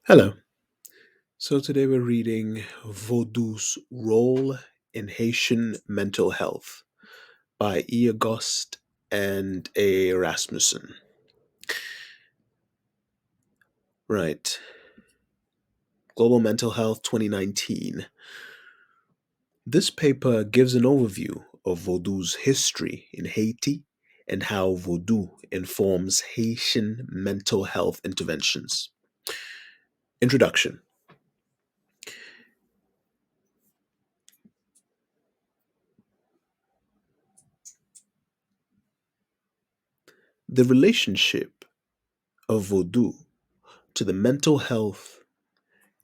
Hello. So today we're reading Vaudou's Role in Haitian Mental Health by E. Auguste and A. Rasmussen. Right. Global Mental Health 2019. This paper gives an overview of Vaudou's history in Haiti and how Vaudou informs Haitian mental health interventions. Introduction. The relationship of Vaudou to the mental health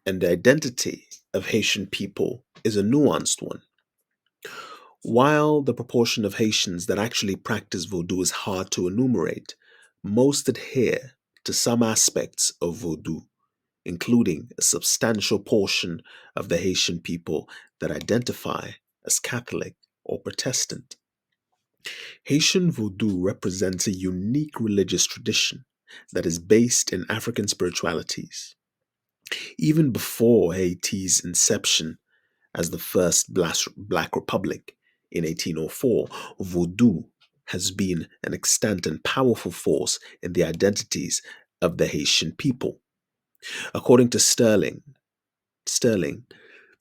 and the identity of Haitian people is a nuanced one. While the proportion of Haitians that actually practice Vodou is hard to enumerate, most adhere to some aspects of Vodou, including a substantial portion of the Haitian people that identify as Catholic or Protestant. Haitian Vodou represents a unique religious tradition that is based in African spiritualities. Even before Haiti's inception as the first Black Republic in 1804, Vodou has been an extant and powerful force in the identities of the Haitian people. According to Sterling,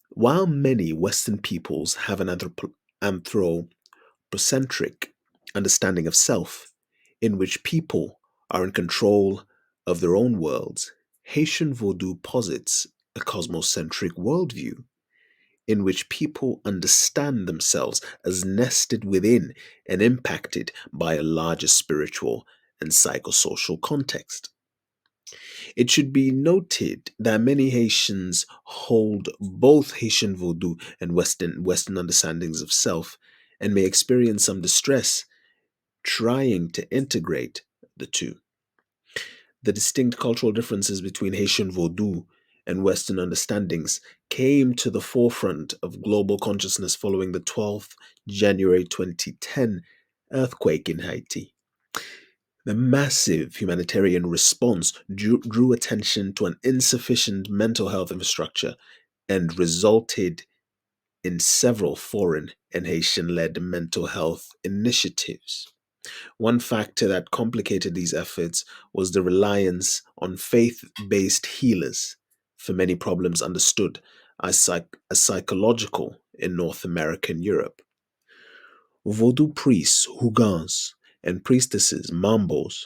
while many Western peoples have an anthropocentric understanding of self, in which people are in control of their own worlds, Haitian Vodou posits a cosmocentric worldview in which people understand themselves as nested within and impacted by a larger spiritual and psychosocial context. It should be noted that many Haitians hold both Haitian Vodou and Western understandings of self and may experience some distress trying to integrate the two. The distinct cultural differences between Haitian Vodou and Western understandings came to the forefront of global consciousness following the 12th January 2010 earthquake in Haiti. The massive humanitarian response drew attention to an insufficient mental health infrastructure and resulted in several foreign and Haitian led mental health initiatives. One factor that complicated these efforts was the reliance on faith based healers for many problems understood as psychological in North America and Europe. Vodou priests, Hougans, and priestesses, Mambos,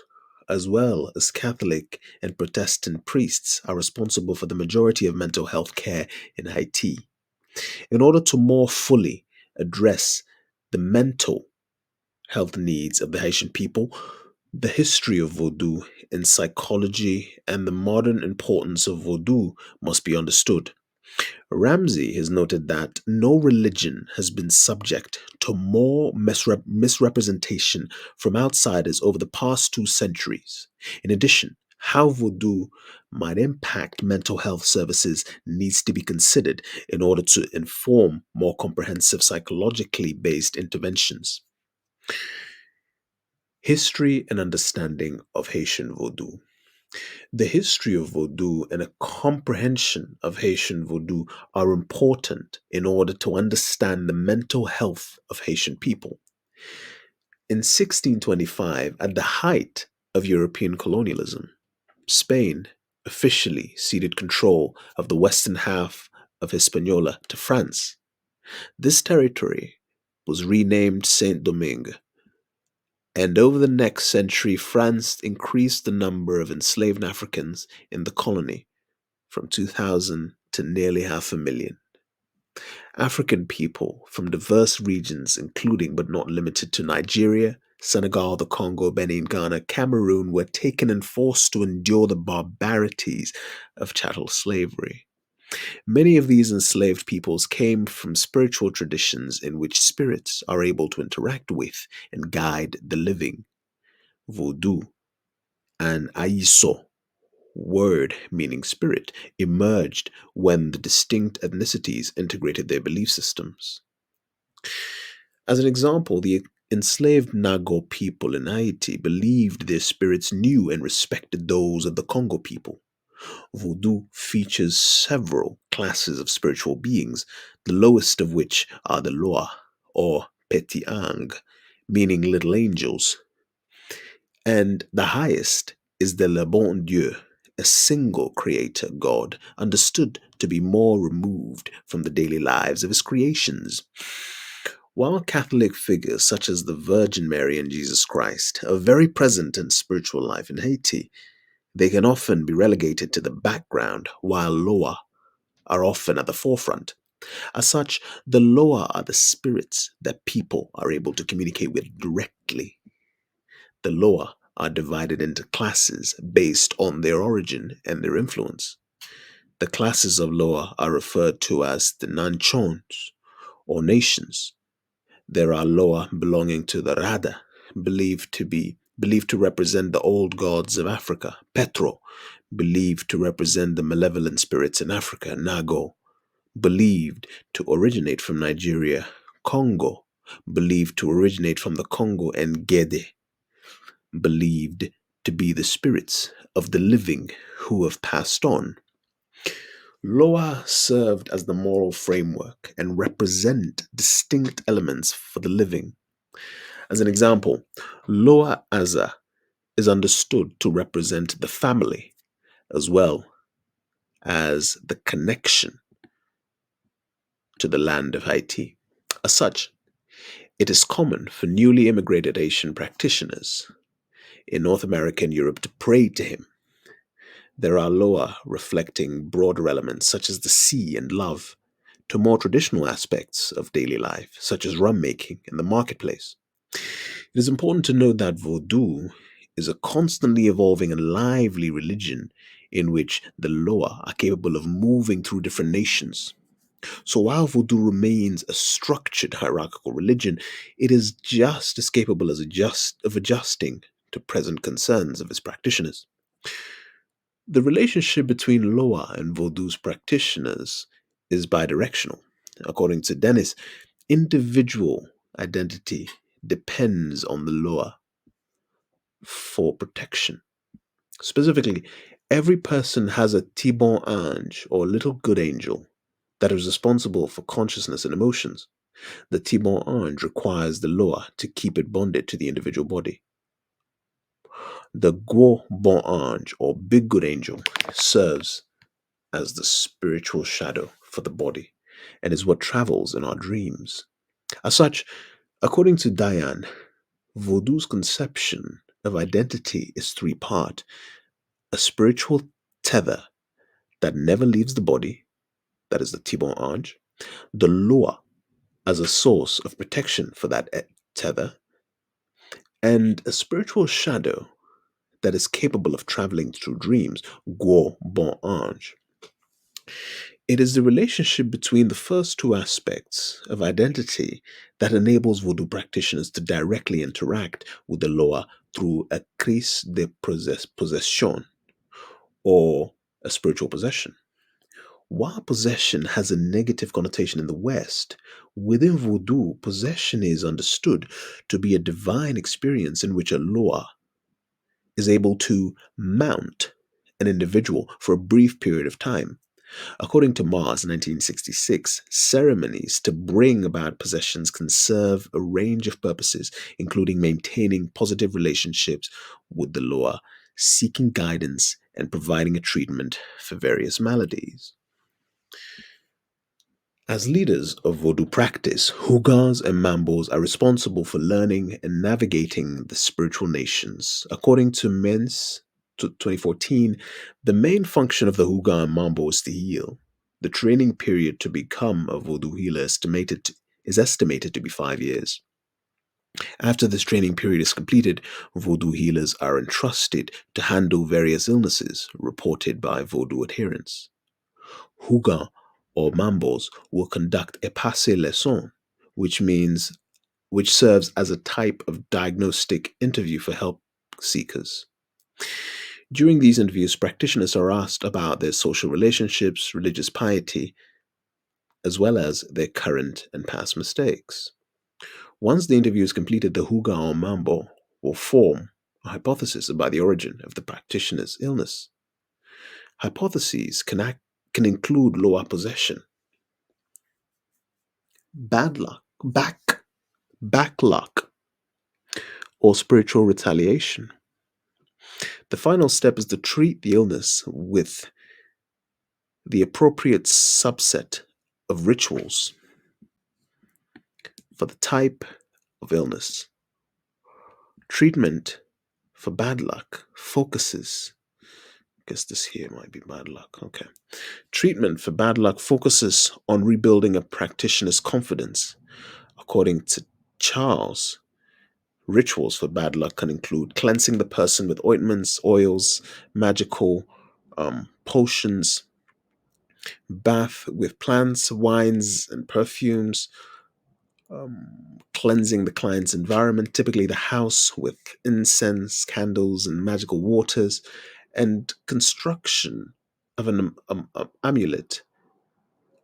as well as Catholic and Protestant priests, are responsible for the majority of mental health care in Haiti. In order to more fully address the mental health needs of the Haitian people, the history of Vodou in psychology, and the modern importance of Vodou must be understood. Ramsey has noted that no religion has been subject to more misrepresentation from outsiders over the past 2 centuries. In addition, how Vodou might impact mental health services needs to be considered in order to inform more comprehensive psychologically based interventions. History and understanding of Haitian Vodou. The history of Vodou and a comprehension of Haitian Vodou are important in order to understand the mental health of Haitian people. In 1625, at the height of European colonialism, Spain officially ceded control of the western half of Hispaniola to France. This territory was renamed Saint Domingue, and over the next century, France increased the number of enslaved Africans in the colony from 2,000 to nearly half a million. African people from diverse regions, including but not limited to Nigeria, Senegal, the Congo, Benin, Ghana, Cameroon, were taken and forced to endure the barbarities of chattel slavery. Many of these enslaved peoples came from spiritual traditions in which spirits are able to interact with and guide the living. Vodou and Aiso, word meaning spirit, emerged when the distinct ethnicities integrated their belief systems. As an example, the enslaved Nago people in Haiti believed their spirits knew and respected those of the Congo people. Vodou features several classes of spiritual beings, the lowest of which are the Loa, or Petit Ange, meaning little angels, and the highest is the Le Bon Dieu, a single creator God, understood to be more removed from the daily lives of his creations. While Catholic figures such as the Virgin Mary and Jesus Christ are very present in spiritual life in Haiti, they can often be relegated to the background, while Loa are often at the forefront. As such, the Loa are the spirits that people are able to communicate with directly. The Loa are divided into classes based on their origin and their influence. The classes of Loa are referred to as the Nanchons, or nations. There are Loa belonging to the Rada, believed to represent the old gods of Africa. Petro, believed to represent the malevolent spirits in Africa. Nago, believed to originate from Nigeria. Congo, believed to originate from the Congo, and Gede, believed to be the spirits of the living who have passed on. Loa served as the moral framework and represent distinct elements for the living. As an example, Loa Aza is understood to represent the family as well as the connection to the land of Haiti. As such, it is common for newly immigrated Haitian practitioners in North America and Europe to pray to him. There are Loa reflecting broader elements such as the sea and love, to more traditional aspects of daily life, such as rum making and the marketplace. It is important to note that Vodou is a constantly evolving and lively religion in which the Loa are capable of moving through different nations. So while Vodou remains a structured hierarchical religion, it is just as capable of adjusting to present concerns of its practitioners. The relationship between Loa and Vodou's practitioners is bidirectional. According to Dennis, individual identity depends on the Loa for protection. Specifically, every person has a Tibon Ange, or little good angel, that is responsible for consciousness and emotions. The Tibon Ange requires the Loa to keep it bonded to the individual body. The Gwo Bon Ange, or big good angel, serves as the spiritual shadow for the body and is what travels in our dreams. As such, according to Diane, Vodou's conception of identity is three-part: a spiritual tether that never leaves the body, that is the Tibon Ange, the Loa as a source of protection for that tether, and a spiritual shadow that is capable of traveling through dreams, Gwo Bon Ange. It is the relationship between the first two aspects of identity that enables Vodou practitioners to directly interact with the Loa through a crise de possession, or a spiritual possession. While possession has a negative connotation in the West, within Vodou, possession is understood to be a divine experience in which a Loa is able to mount an individual for a brief period of time. According to Mars, 1966, ceremonies to bring about possessions can serve a range of purposes, including maintaining positive relationships with the Loa, seeking guidance, and providing a treatment for various maladies. As leaders of Vodou practice, Hugans and Mambos are responsible for learning and navigating the spiritual nations. According to Men's 2014, the main function of the Hugan and Mambo is to heal. The training period to become a Vodou healer is estimated to be 5 years. After this training period is completed, Vodou healers are entrusted to handle various illnesses reported by Vodou adherents. Hugan or Mambos will conduct a passe leçon, which serves as a type of diagnostic interview for help seekers. During these interviews, practitioners are asked about their social relationships, religious piety, as well as their current and past mistakes. Once the interview is completed, the Huga or Mambo will form a hypothesis about the origin of the practitioner's illness. Hypotheses can include Loa possession, bad luck, back luck, or spiritual retaliation. The final step is to treat the illness with the appropriate subset of rituals for the type of illness. Treatment for bad luck focuses, I guess this here might be bad luck. Okay. Treatment for bad luck focuses on rebuilding a practitioner's confidence. According to Charles, rituals for bad luck can include cleansing the person with ointments, oils, magical potions, bath with plants, wines, and perfumes, cleansing the client's environment, typically the house, with incense, candles, and magical waters, and construction of an amulet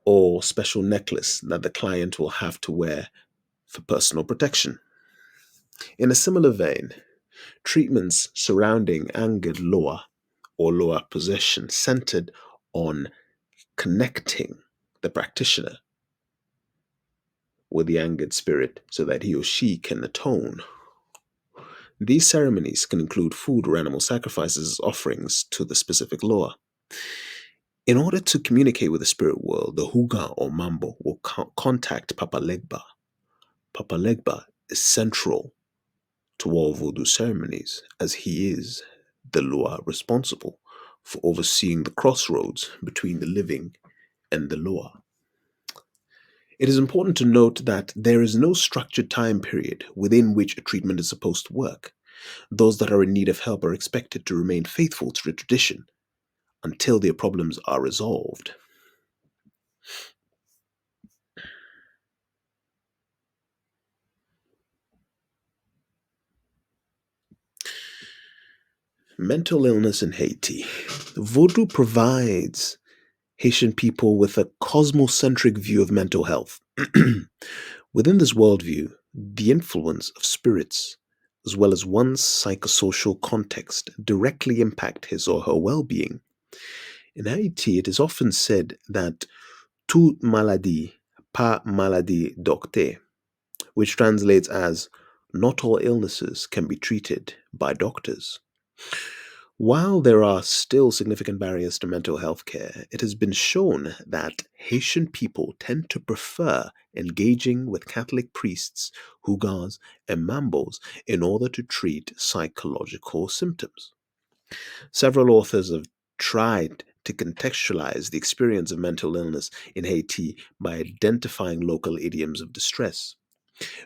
or special necklace that the client will have to wear for personal protection. In a similar vein, treatments surrounding angered Loa or Loa possession centered on connecting the practitioner with the angered spirit so that he or she can atone. These ceremonies can include food or animal sacrifices as offerings to the specific Loa. In order to communicate with the spirit world, the Huga or Mambo will contact Papa Legba. Papa Legba is central to all Vodou ceremonies, as he is the Loa responsible for overseeing the crossroads between the living and the Loa. It is important to note that there is no structured time period within which a treatment is supposed to work. Those that are in need of help are expected to remain faithful to the tradition until their problems are resolved. Mental illness in Haiti. Vodou provides Haitian people with a cosmocentric view of mental health. Within this worldview, the influence of spirits, as well as one's psychosocial context, directly impact his or her well being. In Haiti, it is often said that toute maladie, pas maladie doctée, which translates as not all illnesses can be treated by doctors. While there are still significant barriers to mental health care, it has been shown that Haitian people tend to prefer engaging with Catholic priests, Hugans, and Mambos in order to treat psychological symptoms. Several authors have tried to contextualize the experience of mental illness in Haiti by identifying local idioms of distress.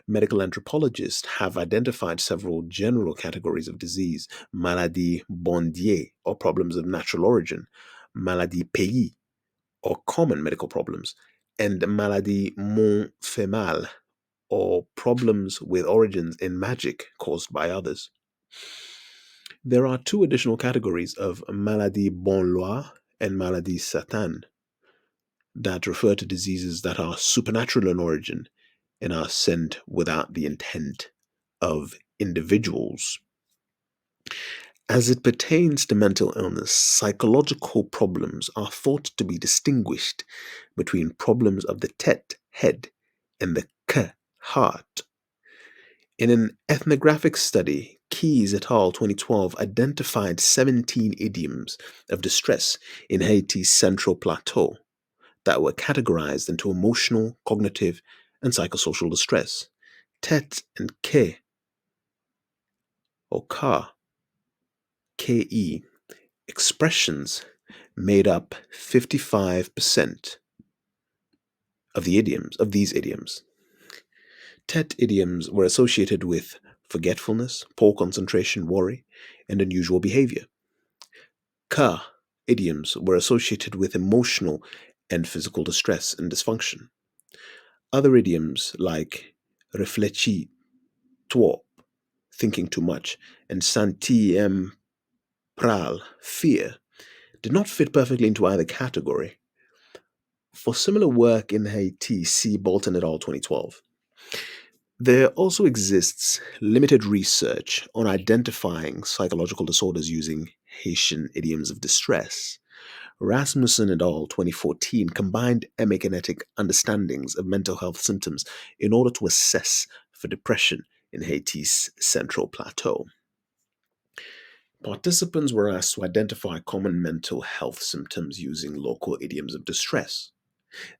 Medical anthropologists have identified several general categories of disease: maladie bondier, or problems of natural origin, maladie pays, or common medical problems, and maladie mon fait mal, or problems with origins in magic caused by others. There are two additional categories of maladie bon loi and maladie satan that refer to diseases that are supernatural in origin and are sent without the intent of individuals. As it pertains to mental illness, psychological problems are thought to be distinguished between problems of the tet, head, and the k, heart. In an ethnographic study, Keys et al. 2012 identified 17 idioms of distress in Haiti's Central Plateau that were categorized into emotional, cognitive, and psychosocial distress. Tet and Ke, or Ka, Ke, expressions made up 55% of these idioms. Tet idioms were associated with forgetfulness, poor concentration, worry, and unusual behavior. Ka idioms were associated with emotional and physical distress and dysfunction. Other idioms like réfléchi trop, thinking too much, and senti pral, fear, did not fit perfectly into either category. For similar work in Haiti, see Bolton et al. 2012. There also exists limited research on identifying psychological disorders using Haitian idioms of distress. Rasmussen et al. 2014 combined epigenetic understandings of mental health symptoms in order to assess for depression in Haiti's Central Plateau. Participants were asked to identify common mental health symptoms using local idioms of distress.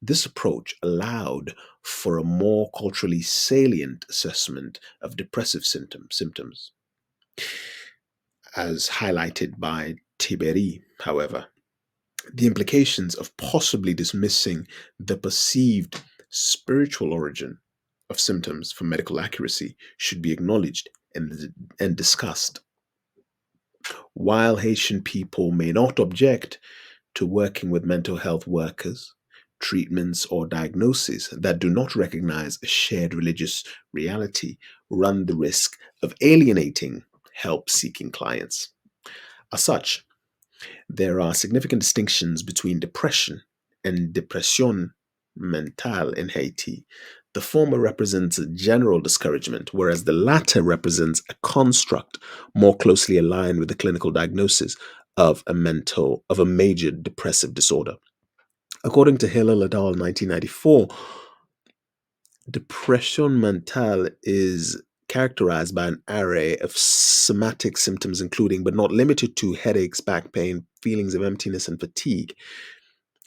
This approach allowed for a more culturally salient assessment of depressive symptoms, as highlighted by Tiberi, however. The implications of possibly dismissing the perceived spiritual origin of symptoms for medical accuracy should be acknowledged and discussed. While Haitian people may not object to working with mental health workers, treatments, or diagnoses that do not recognize a shared religious reality run the risk of alienating help seeking clients. As such, there are significant distinctions between depression and depression mentale in Haiti. The former represents a general discouragement, whereas the latter represents a construct more closely aligned with the clinical diagnosis of a major depressive disorder. According to Hillel et al. 1994, depression mentale is characterized by an array of somatic symptoms, including but not limited to headaches, back pain, feelings of emptiness, and fatigue.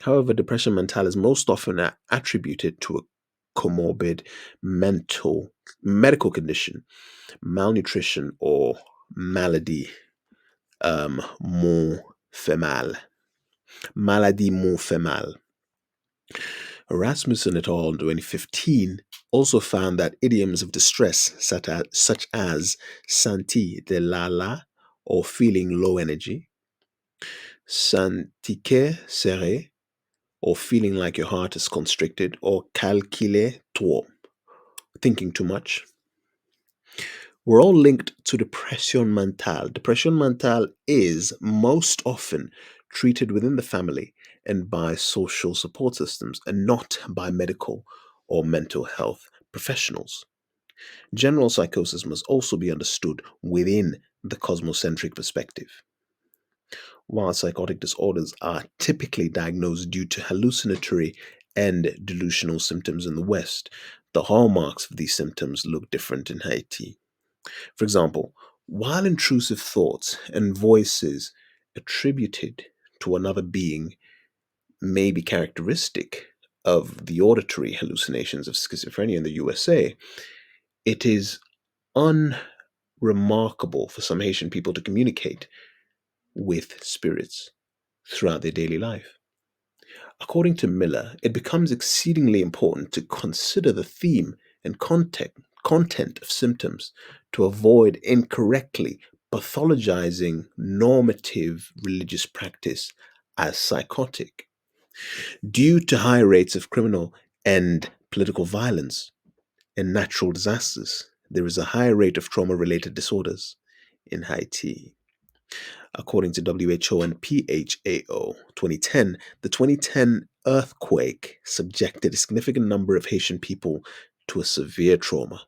However, depression mentale is most often attributed to a comorbid medical condition, malnutrition, or maladie mon female. Maladie mon female. Rasmussen et al. 2015 also found that idioms of distress, such as "senti de la la" or feeling low energy, "sentique serré" or feeling like your heart is constricted, or "calculer trop" thinking too much, were all linked to depression mentale. Depression mentale is most often treated within the family and by social support systems, and not by medical or mental health professionals. General psychosis must also be understood within the cosmocentric perspective. While psychotic disorders are typically diagnosed due to hallucinatory and delusional symptoms in the West, the hallmarks of these symptoms look different in Haiti. For example, while intrusive thoughts and voices attributed to another being may be characteristic of the auditory hallucinations of schizophrenia in the USA, it is unremarkable for some Haitian people to communicate with spirits throughout their daily life. According to Miller, it becomes exceedingly important to consider the theme and content of symptoms to avoid incorrectly pathologizing normative religious practice as psychotic. Due to high rates of criminal and political violence and natural disasters, there is a high rate of trauma related disorders in Haiti. According to WHO and PHAO 2010, the 2010 earthquake subjected a significant number of Haitian people to a severe trauma.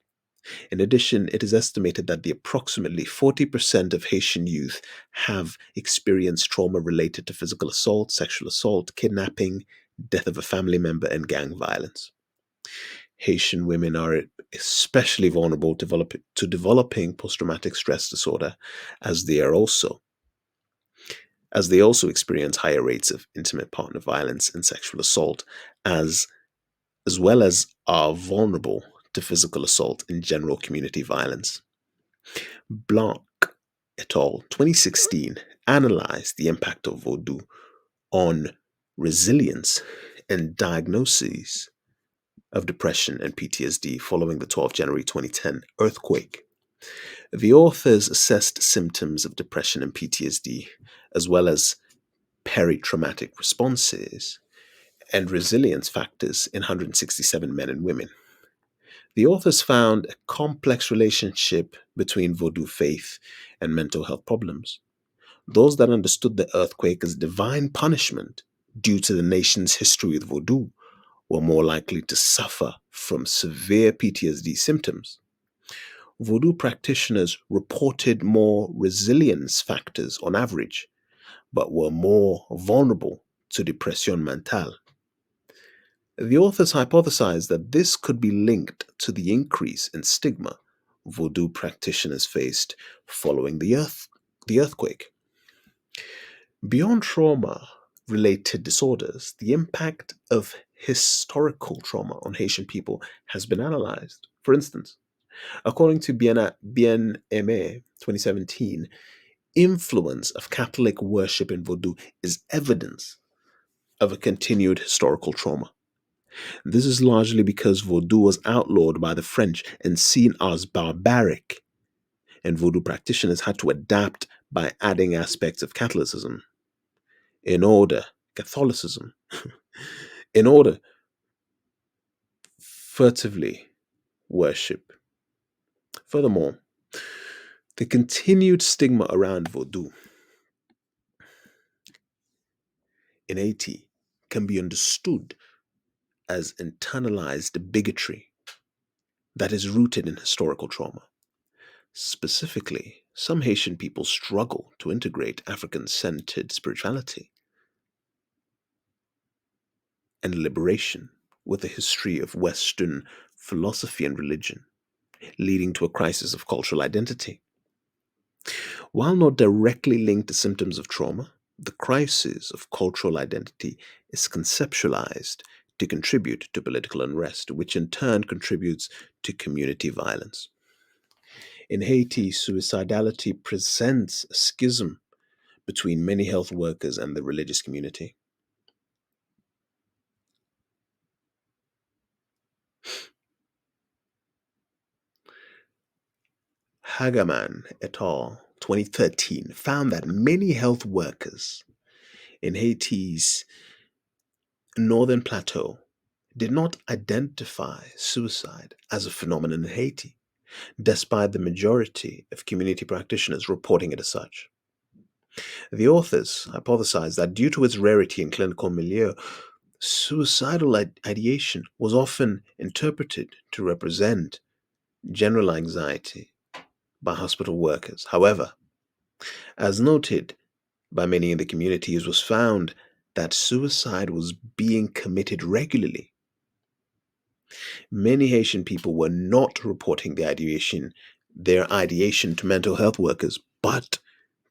In addition, it is estimated that the approximately 40% of Haitian youth have experienced trauma related to physical assault, sexual assault, kidnapping, death of a family member, and gang violence. Haitian women are especially vulnerable to developing post-traumatic stress disorder, as they also experience higher rates of intimate partner violence and sexual assault, as well as are vulnerable to physical assault and general community violence. Blanc et al. 2016 analyzed the impact of Vodou on resilience and diagnoses of depression and PTSD following the 12 January 2010 earthquake. The authors assessed symptoms of depression and PTSD, as well as peri-traumatic responses and resilience factors in 167 men and women. The authors found a complex relationship between Vodou faith and mental health problems. Those that understood the earthquake as divine punishment due to the nation's history with Vodou were more likely to suffer from severe PTSD symptoms. Vodou practitioners reported more resilience factors on average, but were more vulnerable to depression mentale. The authors hypothesized that this could be linked to the increase in stigma Vodou practitioners faced following the earthquake. Beyond trauma related disorders, the impact of historical trauma on Haitian people has been analyzed. For instance, according to BNMA 2017, influence of Catholic worship in Vodou is evidence of a continued historical trauma. This is largely because Vodou was outlawed by the French and seen as barbaric, and Vodou practitioners had to adapt by adding aspects of in order Catholicism, in order furtively worship. Furthermore, the continued stigma around Vodou in Haiti can be understood as internalized bigotry that is rooted in historical trauma. Specifically, some Haitian people struggle to integrate African centered spirituality and liberation with a history of Western philosophy and religion, leading to a crisis of cultural identity. While not directly linked to symptoms of trauma, the crisis of cultural identity is conceptualized to contribute to political unrest, which in turn contributes to community violence. In Haiti, suicidality presents a schism between many health workers and the religious community. Hagaman et al. 2013 found that many health workers in Haiti's northern plateau did not identify suicide as a phenomenon in Haiti, despite the majority of community practitioners reporting it as such. The authors hypothesized that due to its rarity in clinical milieu, suicidal ideation was often interpreted to represent general anxiety by hospital workers. However, as noted by many in the community, it was found that suicide was being committed regularly. Many Haitian people were not reporting their ideation to mental health workers, but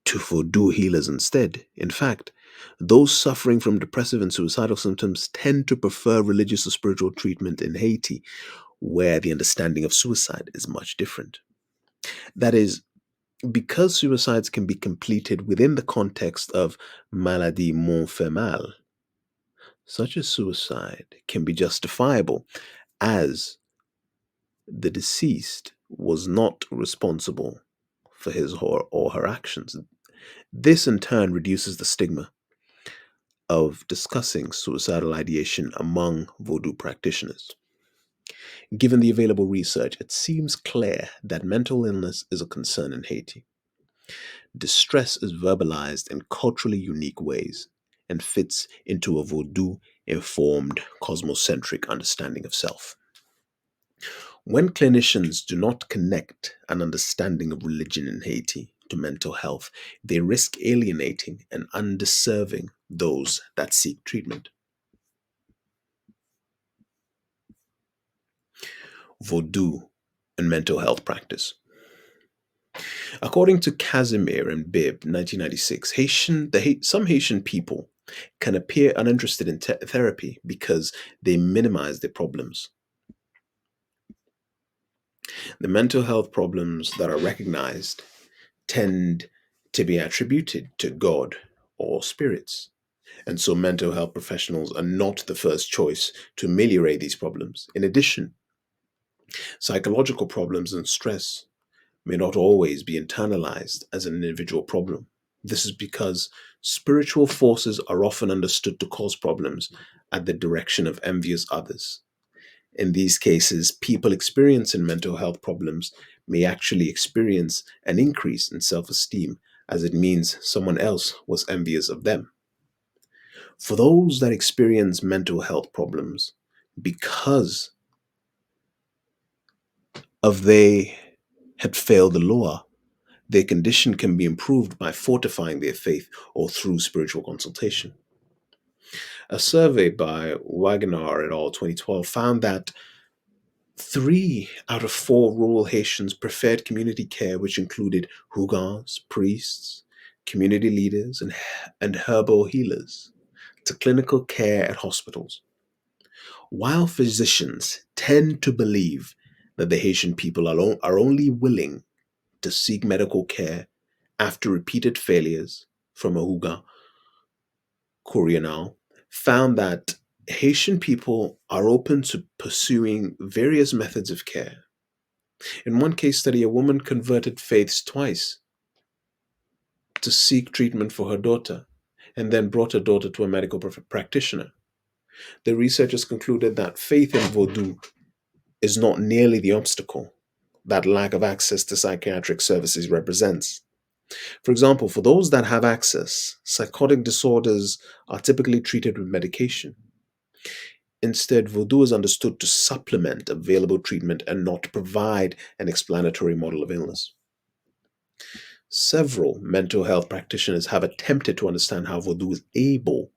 to voodoo healers instead. In fact, those suffering from depressive and suicidal symptoms tend to prefer religious or spiritual treatment in Haiti, where the understanding of suicide is much different. That is, because suicides can be completed within the context of maladie mon fait mal, such as suicide can be justifiable as the deceased was not responsible for his or her actions. This in turn reduces the stigma of discussing suicidal ideation among Vodou practitioners. Given the available research, it seems clear that mental illness is a concern in Haiti. Distress is verbalized in culturally unique ways and fits into a Vodou informed cosmocentric understanding of self. When clinicians do not connect an understanding of religion in Haiti to mental health, they risk alienating and underserving those that seek treatment. Vodou and mental health practice. According to Casimir and Bibb, 1996, some Haitian people can appear uninterested in therapy because they minimize their problems. The mental health problems that are recognized tend to be attributed to God or spirits. And so mental health professionals are not the first choice to ameliorate these problems. In addition, psychological problems and stress may not always be internalized as an individual problem. This is because spiritual forces are often understood to cause problems at the direction of envious others. In these cases, people experiencing mental health problems may actually experience an increase in self esteem, as it means someone else was envious of them. For those that experience mental health problems because of they had failed the law, their condition can be improved by fortifying their faith or through spiritual consultation. A survey by Wagner et al. 2012 found that 3 out of 4 rural Haitians preferred community care, which included hougans, priests, community leaders, and herbal healers, to clinical care at hospitals. While physicians tend to believe that the Haitian people are only willing to seek medical care after repeated failures from a hougan, Corianal found that Haitian people are open to pursuing various methods of care. In one case study, a woman converted faiths twice to seek treatment for her daughter and then brought her daughter to a medical practitioner. The researchers concluded that faith in Vodou is not nearly the obstacle that lack of access to psychiatric services represents. For example, for those that have access, psychotic disorders are typically treated with medication. Instead, Vodou is understood to supplement available treatment and not provide an explanatory model of illness. Several mental health practitioners have attempted to understand how Vodou is able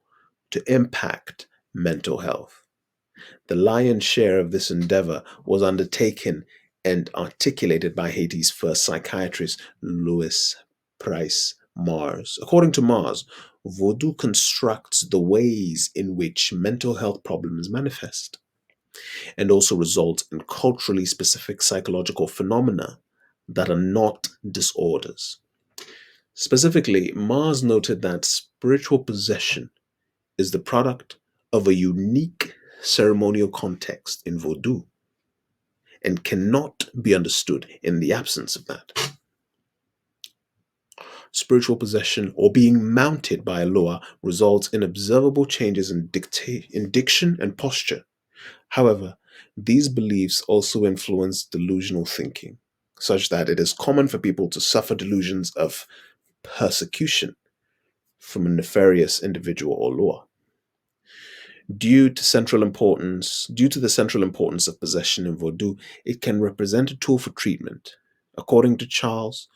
to impact mental health. The lion's share of this endeavor was undertaken and articulated by Haiti's first psychiatrist, Louis Price Mars. According to Mars, Vodou constructs the ways in which mental health problems manifest and also result in culturally specific psychological phenomena that are not disorders. Specifically, Mars noted that spiritual possession is the product of a unique ceremonial context in Vodou and cannot be understood in the absence of that. Spiritual possession or being mounted by a Loa results in observable changes in diction and posture. However, these beliefs also influence delusional thinking, such that it is common for people to suffer delusions of persecution from a nefarious individual or Loa. Due to the central importance of possession in Vodou, it can represent a tool for treatment. According to Charles,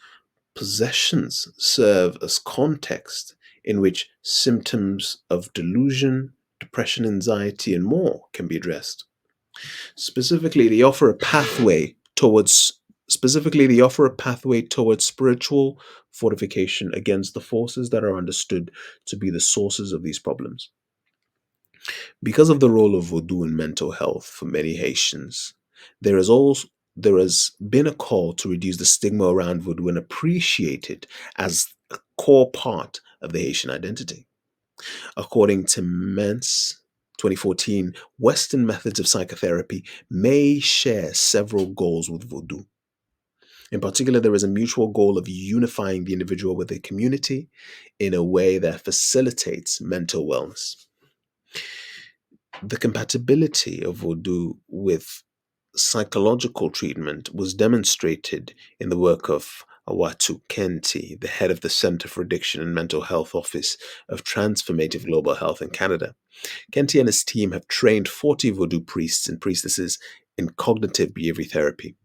possessions serve as context in which symptoms of delusion, depression, anxiety, and more can be addressed. Specifically, they offer a pathway towards spiritual fortification against the forces that are understood to be the sources of these problems. Because of the role of Vodou in mental health for many Haitians, there is also there has been a call to reduce the stigma around Vodou and appreciate it as a core part of the Haitian identity. According to Mentz 2014, Western methods of psychotherapy may share several goals with Vodou. In particular, there is a mutual goal of unifying the individual with a community in a way that facilitates mental wellness. The compatibility of Vodou with psychological treatment was demonstrated in the work of Awatu Kenti, the head of the Center for Addiction and Mental Health Office of Transformative Global Health in Canada. Kenti and his team have trained 40 Vodou priests and priestesses in cognitive behavior therapy.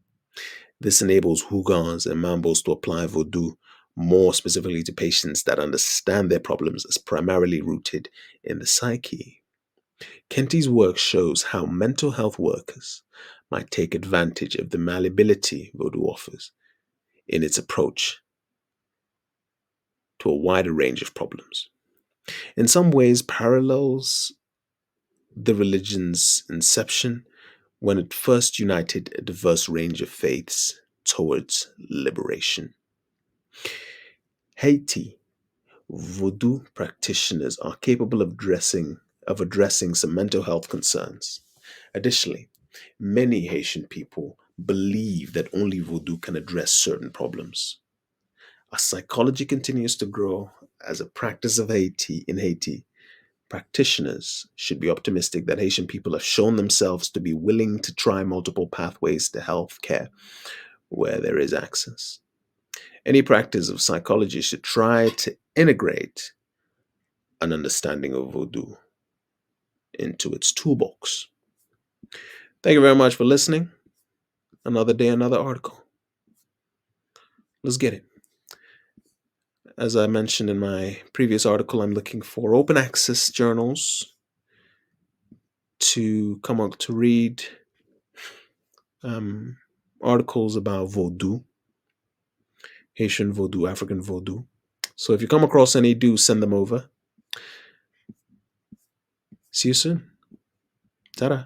This enables Hougans and Mambos to apply Vodou more specifically to patients that understand their problems as primarily rooted in the psyche. Kenti's work shows how mental health workers might take advantage of the malleability Vodou offers in its approach to a wider range of problems. In some ways, parallels the religion's inception when it first united a diverse range of faiths towards liberation. Haiti, Vodou practitioners are capable of addressing some mental health concerns. Additionally, many Haitian people believe that only Vodou can address certain problems. As psychology continues to grow as a practice in Haiti, practitioners should be optimistic that Haitian people have shown themselves to be willing to try multiple pathways to health care where there is access. Any practice of psychology should try to integrate an understanding of Vodou into its toolbox. Thank you very much for listening. Another day, another article. Let's get it. As I mentioned in my previous article, I'm looking for open access journals to come up to read um, articles about Vodou, Haitian Vodou, African Vodou. So if you come across any, do send them over. See you soon. Ta-da.